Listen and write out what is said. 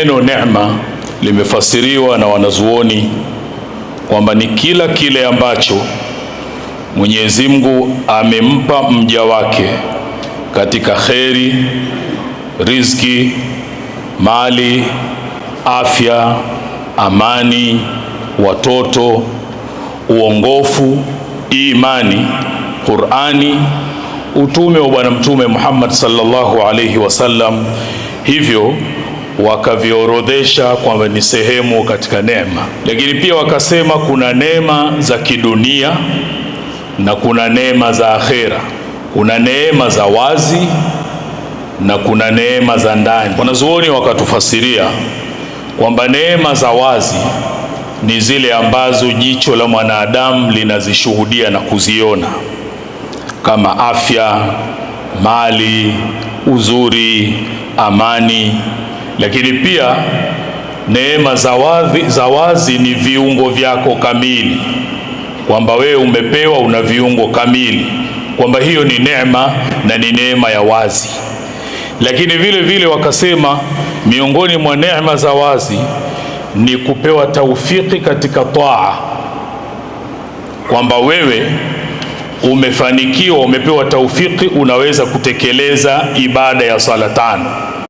Neno neema limefasiriwa na wanazuoni kwamba ni kila kile ambacho Mwenyezi Mungu amempa mja wake katika kheri, riziki, mali, afya, amani, watoto, uongofu, imani, Qur'ani, utume wa Bwana Mtume Muhammad sallallahu alayhi wasallam. Hivyo wakaviorodhesha kwamba ni sehemu katika neema, lakini pia wakasema kuna neema za kidunia na kuna neema za akhera. Kuna neema za wazi na kuna neema za ndani. Wanazuoni wakatufasiria kwamba neema za wazi ni zile ambazo jicho la mwanadamu linazishuhudia na kuziona, kama afya, mali, uzuri, amani. Lakini pia neema za wazi ni viungo vyako kamili, kwamba wewe umepewa una viungo kamili, kwamba hiyo ni neema na ni neema ya wazi. Lakini vile vile wakasema miongoni mwa neema za wazi ni kupewa taufiki katika taa, kwamba wewe umefanikiwa, umepewa taufiki, unaweza kutekeleza ibada ya sala 5.